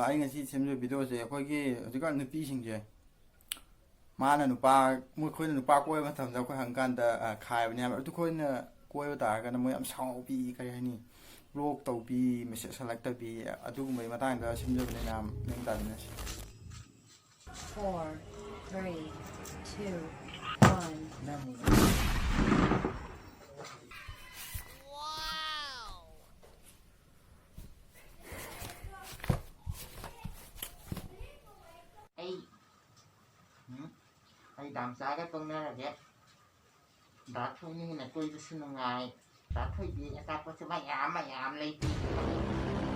ꯑꯩ ꯉꯁꯤ ꯁꯦꯝꯖꯕ ꯚꯤꯗꯤꯑꯣꯁꯦ ꯑꯩꯈꯣꯏꯒꯤ ꯍꯧꯖꯤꯛꯀꯥꯟ ꯅꯨꯄꯤꯁꯤꯡꯁꯦ ꯃꯥꯅ ꯃꯈꯣꯏꯅ ꯅꯨꯄꯥ ꯀꯣꯏꯕ ꯃꯇꯝꯗ ꯑꯩꯈꯣꯏ ꯍꯪꯀꯥꯟꯗ ꯈꯥꯏꯕꯅꯦ ꯍꯥꯏꯕ ꯑꯗꯨ ꯑꯩꯈꯣꯏꯅ ꯀꯣꯏꯕ ꯇꯥꯔꯒꯅ ꯃꯣꯏ ꯌꯥꯝ ꯁꯥꯎꯕꯤ ꯀꯔꯤ ꯍꯥꯏꯅꯤ ꯕ꯭ꯂꯣꯛ ꯇꯧꯕꯤ ꯃꯦꯁꯦꯖ ꯍꯜꯂꯛꯇꯕꯤ ꯑꯗꯨꯒꯨꯝꯕꯒꯤ ꯃꯇꯥꯡꯗ ꯁꯦꯝꯖꯕꯅꯦ ꯃꯌꯥꯝ ꯅꯪ ꯇꯥꯃꯤꯟꯅꯁꯤ 4 3 2 1 ꯑꯩ ꯗꯥꯝꯆꯥꯒ ꯇꯣꯡꯅꯔꯒꯦ ꯗꯥꯊꯣꯏꯅꯤꯅ ꯀꯣꯏꯕꯁꯨ ꯅꯨꯡꯉꯥꯏ ꯗꯥꯊꯣꯏꯗꯤ ꯑꯆꯥꯄꯣꯠꯁꯨ ꯃꯌꯥꯝ ꯂꯩꯕꯤ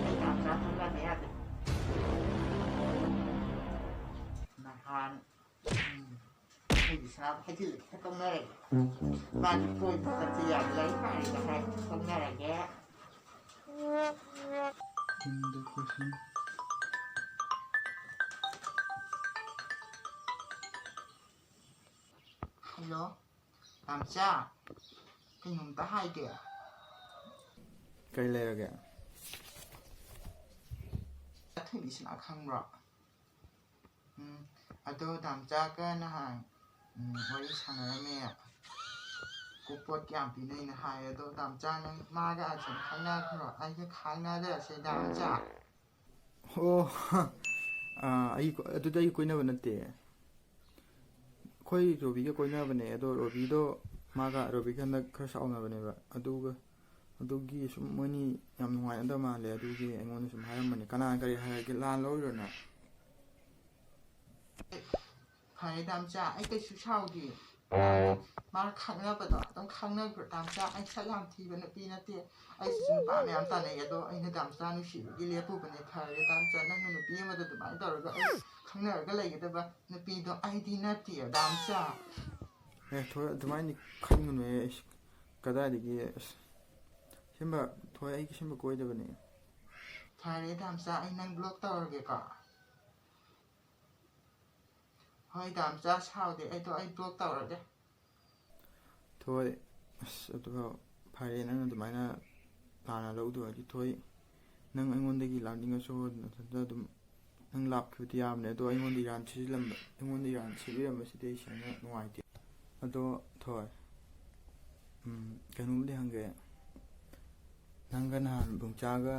ꯑꯩ ꯗꯥꯝꯆꯥ ꯇꯣꯡꯅꯕ ꯌꯥꯗꯦ ꯅꯍꯥꯟ ꯑꯩꯈꯣꯏꯒꯤ ꯁꯅꯥꯕ ꯍꯩꯖꯤꯜꯂꯒ ꯇꯣꯡꯅꯔꯒꯦ ꯃꯥꯗꯤ ꯀꯣꯏꯕ ꯆꯠꯁꯤ ꯌꯥꯝ ꯂꯩ ꯍꯥꯏꯔꯒ ꯍꯥꯏ ꯇꯣꯡꯅꯔꯒꯦ ꯍꯜꯂꯣ ꯗꯥꯝꯆꯥ ꯀꯩꯅꯣꯝꯇ ꯍꯥꯏꯒꯦ ꯀꯔꯤ ꯂꯩꯔꯒꯦ ꯊꯣꯏꯕꯤꯁꯤꯅ ꯈꯪꯕ꯭ꯔꯣ ꯑꯗꯣ ꯗꯥꯝꯆꯥꯒ ꯅꯍꯥꯟ ꯋꯥꯔꯤ ꯁꯥꯟꯅꯔꯝꯃꯦ ꯄꯣꯠ ꯀꯌꯥꯝ ꯄꯤꯅꯩꯅ ꯍꯥꯏ ꯑꯗꯣ ꯗꯥꯝꯆꯥ ꯅꯪ ꯃꯥꯒ ꯑꯁꯨꯝ ꯈꯪꯅꯈ꯭ꯔꯣ ꯑꯩꯒ ꯈꯪꯅꯗꯔꯁꯦ ꯗꯥꯝꯆꯥ ꯑꯣ ꯑꯗꯨꯗ ꯑꯩ ꯀꯣꯏꯅꯕ ꯅꯠꯇꯦ ꯑꯩꯈꯣই ꯔꯣꯕꯤꯒ ꯀꯣꯏꯅꯕꯅꯦ ꯑꯗꯣ ꯔꯣꯕꯤꯗꯣ ꯃꯥꯒ ꯔꯣꯕꯤꯒ ꯍꯟꯗꯛ ꯈꯔ ꯁꯥꯎꯅꯕꯅꯦꯕ ꯑꯗꯨꯒꯤ ꯁꯨꯝ ꯃꯣꯏꯅꯤ ꯌꯥꯝ ꯅꯨꯡꯉꯥꯏꯅꯗꯕ ꯃꯥꯜꯂꯦ ꯑꯗꯨꯒꯤ ꯑꯩꯉꯣꯟꯗ ꯁꯨꯝ ꯍꯥꯏꯔꯝꯕꯅꯦ ꯀꯅꯥ ꯀꯔꯤ ꯍꯥꯏꯔꯒꯦ ꯂꯥꯟ ꯂꯧꯔꯤꯔꯣꯅ ꯐꯔꯦ ꯗꯥꯝꯆꯥ ꯑꯩ ꯀꯩꯁꯨ ꯁꯥꯎꯗꯦ ꯃꯥꯅ ꯈꯪꯅꯕꯗꯣ ꯑꯗꯨꯝ ꯈꯪꯅꯈ꯭ꯔꯣ ꯗꯥꯝꯆꯥ ꯑꯩ ꯁꯛ ꯌꯥꯝ ꯊꯤꯕ ꯅꯨꯄꯤ ꯅꯠꯇꯦ ꯑꯩꯁꯤꯁꯨ ꯅꯨꯄꯥ ꯃꯌꯥꯝ ꯇꯥꯟꯅꯩ ꯑꯗꯣ ꯑꯩꯅ ꯗꯥꯝꯆꯥ ꯅꯨꯡꯁꯤꯕꯒꯤ ꯂꯦꯞꯄꯨꯕꯅꯦ ꯐꯔꯦ ꯗꯥꯝꯆꯥ ꯅꯪꯅ ꯅꯨꯄꯤ ꯑꯃꯗ ꯑꯗꯨꯃꯥꯏꯅ ꯇꯧꯔꯒ ꯑꯩ ꯈꯪꯅꯔꯒ ꯂꯩꯒꯗꯕ ꯅꯨꯄꯤꯗꯣ ꯑꯩꯗꯤ ꯅꯠꯇꯦ ꯗꯥꯝꯆꯥ ꯊꯣꯏ ꯑꯗꯨꯃꯥꯏꯅ ꯈꯟꯒꯅꯨ ꯑꯩ ꯀꯗꯥꯏꯗꯒꯤ ꯁꯤꯝꯕ ꯊꯣꯏ ꯑꯩꯒꯤ ꯁꯤꯝꯕ ꯀꯣꯏꯗꯕꯅꯦ ꯐꯔꯦ ꯗꯥꯝꯆꯥ ꯑꯩ ꯅꯪ ꯕ꯭ꯂꯣꯛ ꯇꯧꯔꯒꯦꯀꯣ ꯍꯣꯏ ꯗꯥꯝꯆꯥ ꯁꯥꯎꯗꯦ ꯑꯩ ꯕ꯭ꯂꯣꯛ ꯇꯧꯔꯒꯦ ꯊꯣꯏ ꯑꯗꯨꯒ ꯐꯔꯦ ꯅꯪ ꯑꯗꯨꯃꯥꯏꯅ ꯂꯥꯟꯅ ꯂꯧꯗꯣ ꯑꯣꯏꯔꯗꯤ ꯊꯣꯏ ꯅꯪ ꯑꯩꯉꯣꯟꯗꯒꯤ ꯂꯥꯛꯅꯤꯡꯉꯁꯨ ꯅꯊꯟꯇ ꯑꯗꯨꯝ ꯅꯪ ꯂꯥꯛꯈꯤꯕꯗꯤ ꯌꯥꯕꯅꯦ ꯑꯗꯣ ꯑꯩꯉꯣꯟꯗ ꯏꯔꯥꯟ ꯁꯤꯕꯤꯔꯝꯕꯁꯤꯗꯤ ꯑꯩ ꯁꯦꯡꯅ ꯅꯨꯡꯉꯥꯏꯇꯦ ꯑꯗꯣ ꯊꯣꯏ ꯀꯩꯅꯣꯝꯗꯤ ꯍꯪꯒꯦ ꯅꯪꯒ ꯅꯍꯥꯟ ꯕꯨꯡꯆꯥꯒ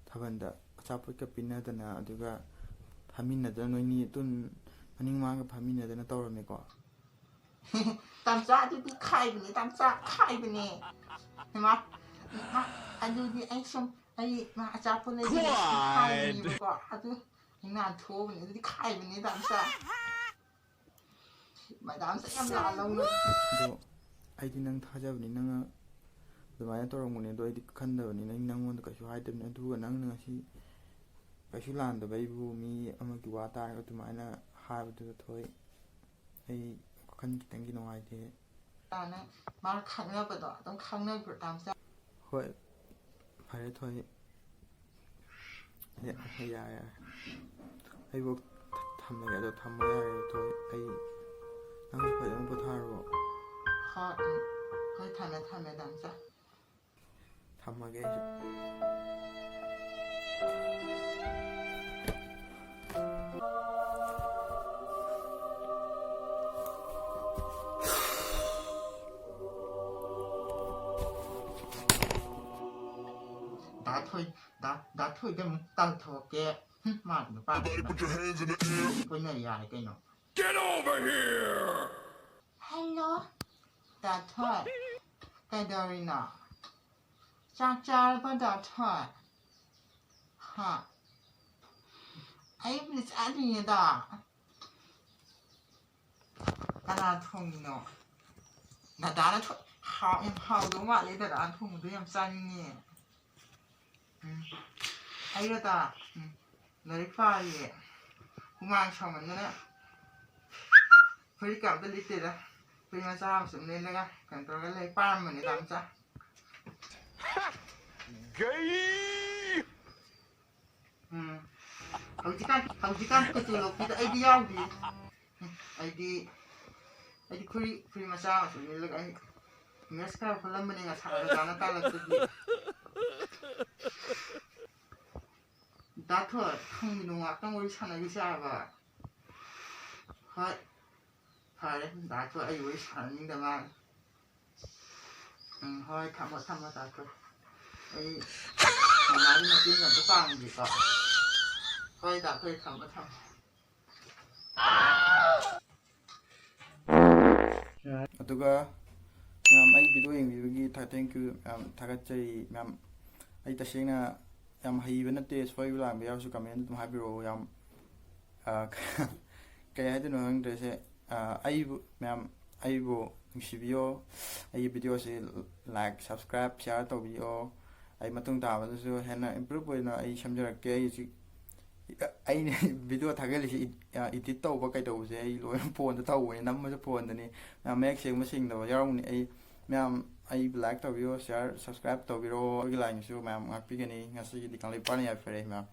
ꯊꯥꯕꯜꯗ ꯑꯆꯥꯄꯣꯠꯀ ꯄꯤꯅꯗꯅ ꯑꯗꯨꯒ ꯐꯝꯃꯤꯟꯅꯗꯅ ꯅꯣꯏꯅꯤ ꯃꯅꯤꯡ ꯃꯥꯡꯒ ꯐꯝꯃꯤꯟꯅꯗꯅ ꯇꯧꯔꯝꯃꯦꯀꯣ ꯗꯥꯝꯆꯥ ꯑꯗꯨꯗꯤ ꯈꯥꯏꯕꯅꯦ ꯗꯥꯝꯆꯥ ꯈꯥꯏꯕꯅꯦ ꯃꯥ ꯑꯗꯨꯗꯤ ꯑꯩ ꯃꯥ ꯑꯆꯥꯄꯣꯠ ꯂꯩꯕꯤꯕ ꯈꯥꯏꯕꯅꯦꯕꯀꯣ ꯑꯗꯨ ꯅꯥꯟꯊꯣꯛꯑꯕꯅꯦ ꯑꯗꯨꯗꯤ ꯈꯥꯏꯕꯅꯦ ꯗꯥꯝꯆꯥ ꯃꯗꯥꯝꯆꯥ ꯌꯥꯝ ꯂꯥꯜꯂꯧꯅ ꯑꯗꯣ ꯑꯩꯗꯤ ꯅꯪ ꯊꯥꯖꯕꯅꯤ ꯅꯪꯅ ꯑꯗꯨꯃꯥꯏꯅ ꯇꯧꯔꯝꯒꯅꯤ ꯑꯗꯣ ꯑꯩꯗꯤ ꯈꯟꯗꯕꯅꯤꯅ ꯑꯩ ꯅꯪꯉꯣꯟꯗ ꯀꯩꯁꯨ ꯍꯥꯏꯗꯕꯅꯤ ꯑꯗꯨꯒ ꯅꯪꯅ ꯉꯁꯤ ꯀꯩꯁꯨ ꯂꯥꯟꯗꯕ ꯑꯩꯕꯨ ꯃꯤ ꯑꯃꯒꯤ ꯋꯥ ꯇꯥꯔꯒ ꯑꯗꯨꯃꯥꯏꯅ ꯍꯥꯏꯕꯗꯨꯗ ꯊꯣꯏ ꯑꯩ ꯋꯥꯈꯜ ꯈꯤꯇꯪꯗꯤ ꯅꯨꯡꯉꯥꯏꯇꯦ ꯃꯥꯅ ꯈꯪꯅꯕꯗꯣ ꯑꯗꯨꯝ ꯈꯪꯅꯈ꯭ꯔꯣ ꯗꯥꯝꯆꯥ ꯍꯣꯏ ꯐꯔꯦ ꯊꯣꯏ ꯌꯥꯔꯦ ꯑꯩꯕꯨ ꯊꯝꯃꯒꯦ ꯑꯗꯣ ꯊꯝꯃꯣ ꯌꯥꯔꯦ ꯊꯣꯏ ꯑꯩ ꯅꯪꯁꯨ ꯐꯖꯅ ꯄꯣꯊꯥꯔꯕꯣ ꯍꯣꯏ ꯊꯝꯃꯦ ꯗꯥꯝꯆꯥ ꯊꯝꯃꯒꯦ ꯑꯩꯁꯨ ꯗꯥꯊꯣꯏꯗ ꯑꯃꯨꯛ ꯇꯥꯟꯊꯣꯛꯀꯦ ꯃꯥꯒꯤ ꯅꯨꯄꯥꯗꯨꯅ ꯑꯩꯈꯣꯏꯅ ꯌꯥꯔꯦ ꯀꯩꯅꯣ Get over here! ꯍꯜꯂꯣ ꯗꯥꯊꯣꯏ ꯀꯩꯗꯧꯔꯤꯅꯣ ꯆꯥꯛ ꯆꯥꯔꯕ ꯗꯥꯊꯣꯏ ꯍꯥ ꯑꯩꯕꯨꯗꯤ ꯆꯥꯗ꯭ꯔꯤꯉꯩꯗ ꯀꯅꯥ ꯊꯣꯡꯉꯤꯅꯣ ꯗꯗꯥꯅ ꯌꯥꯝ ꯍꯥꯎꯗꯧ ꯃꯥꯜꯂꯦ ꯗꯗꯥꯅ ꯊꯣꯡꯕꯗꯣ ꯌꯥꯝ ꯆꯥꯅꯤꯡꯉꯦ ꯑꯩꯒ ꯂꯥꯏꯔꯤꯛ ꯄꯥꯔꯤꯌꯦ ꯍꯨꯃꯥꯡ ꯁꯧꯃꯟꯗꯅ ꯐꯨꯔꯤꯠꯀ ꯑꯝꯇ ꯂꯤꯠꯇꯦꯗ ꯐꯨꯔꯤꯠ ꯃꯆꯥ ꯑꯃ ꯁꯨꯝ ꯂꯤꯠꯂꯒ ꯀꯩꯅꯣ ꯇꯧꯔꯒ ꯂꯥꯏꯔꯤꯛ ꯄꯥꯔꯝꯕꯅꯦ ꯗꯥꯝꯆꯥ Gay! ꯍꯧꯖꯤꯛꯀꯥꯟ ꯀꯨꯆꯨ ꯂꯣꯛꯄꯤꯗ ꯑꯩꯗꯤ ꯌꯥꯎꯗꯦ ꯑꯩꯗꯤ ꯐꯨꯔꯤꯠ ꯃꯆꯥ ꯑꯃ ꯁꯨꯝ ꯂꯤꯠꯂꯒ ꯑꯩ ꯃꯦꯠꯁ ꯈꯔ ꯍꯣꯠꯂꯝꯕꯅꯦ ꯉꯁꯥꯏ ꯑꯣꯖꯥꯅ ꯇꯥꯜꯂꯛꯄꯒꯤ ꯊꯣꯏ ꯈꯪꯃꯤꯅꯣ ꯉꯥꯛꯇꯪ ꯋꯥꯔꯤ ꯁꯥꯟꯅꯈꯤꯁꯦ ꯍꯥꯏꯕ ꯍꯣꯏ ꯐꯔꯦ ꯗꯥ ꯊꯣꯏ ꯑꯩ ꯋꯥꯔꯤ ꯁꯥꯟꯅꯅꯤꯡꯗ ꯃꯥꯜꯂꯦ ꯍꯣꯏ ꯊꯝꯃꯣ ꯗꯥ ꯊꯣꯏ ꯑꯩ ꯃꯃꯥꯒꯤ ꯃꯇꯦꯡ ꯑꯝꯇ ꯄꯥꯡꯒꯦꯀꯣ ꯍꯣꯏ ꯗꯥ ꯊꯣꯏ ꯊꯝꯃꯣ ꯑꯗꯨꯒ ꯃꯌꯥꯝ ꯑꯩ ꯚꯤꯗꯤꯑꯣ ꯌꯦꯡꯕꯤꯕꯒꯤ ꯊꯦꯡꯛ ꯌꯨ ꯃꯌꯥꯝ ꯊꯥꯒꯠꯆꯔꯤ ꯃꯌꯥꯝ ꯑꯩ ꯇꯁꯦꯡꯅ ꯌꯥꯝ ꯍꯩꯕ ꯅꯠꯇꯦ ꯁꯣꯏꯕ ꯂꯥꯟꯕ ꯌꯥꯎꯔꯁꯨ ꯀꯃꯦꯟ ꯑꯗꯨꯝ ꯍꯥꯏꯕꯤꯔꯛꯑꯣ ꯌꯥꯝ ꯀꯩ ꯍꯥꯏꯗꯣꯏꯅꯣ ꯈꯪꯗ꯭ꯔꯦꯁꯦ ꯑꯩꯕꯨ ꯅꯨꯡꯁꯤꯕꯤꯌꯣ ꯑꯩꯒꯤ ꯚꯤꯗꯤꯑꯣꯁꯤ ꯂꯥꯏꯛ ꯁꯕꯁꯀ꯭ꯔꯥꯏꯕ ꯁꯤꯌꯥꯔ ꯇꯧꯕꯤꯌꯣ ꯑꯩ ꯃꯇꯨꯡ ꯇꯥꯕꯗꯁꯨ ꯍꯦꯟꯅ ꯏꯝꯄ꯭ꯔꯨꯞ ꯑꯣꯏꯅ ꯑꯩ ꯁꯦꯝꯖꯔꯛꯀꯦ ꯑꯩ ꯍꯧꯖꯤꯛ ꯑꯩꯅ ꯚꯤꯗꯤꯑꯣ ꯊꯥꯒꯠꯂꯤꯁꯤ ꯏꯗꯤꯠ ꯇꯧꯕ ꯀꯩꯗꯧꯕꯁꯦ ꯑꯩ ꯂꯣꯏꯅ ꯐꯣꯟꯗ ꯇꯧꯕꯅꯤ ꯅꯝꯕꯁꯨ ꯐꯣꯟꯗꯅꯤ ꯃꯌꯥꯝ ꯃꯌꯦꯛ ꯁꯦꯡꯕ ꯁꯦꯡꯗꯕ ꯌꯥꯎꯔꯝꯒꯅꯤ ꯑꯩ ꯃꯌꯥꯝ ꯑꯩꯕꯨ ꯂꯥꯏꯛ ꯇꯧꯕꯤꯌꯣ ꯁꯤꯌꯥꯔ ꯁꯕꯁꯀ꯭ꯔꯥꯏꯕ ꯇꯧꯕꯤꯔꯣ ꯑꯩꯒꯤ ꯂꯥꯏꯟꯁꯨ ꯃꯌꯥꯝ ꯉꯥꯛꯄꯤꯒꯅꯤ ꯉꯁꯤꯒꯤꯗꯤ ꯀꯪꯂꯩꯄꯥꯛꯅ ꯌꯥꯏꯐꯔꯦ ꯃꯌꯥꯝ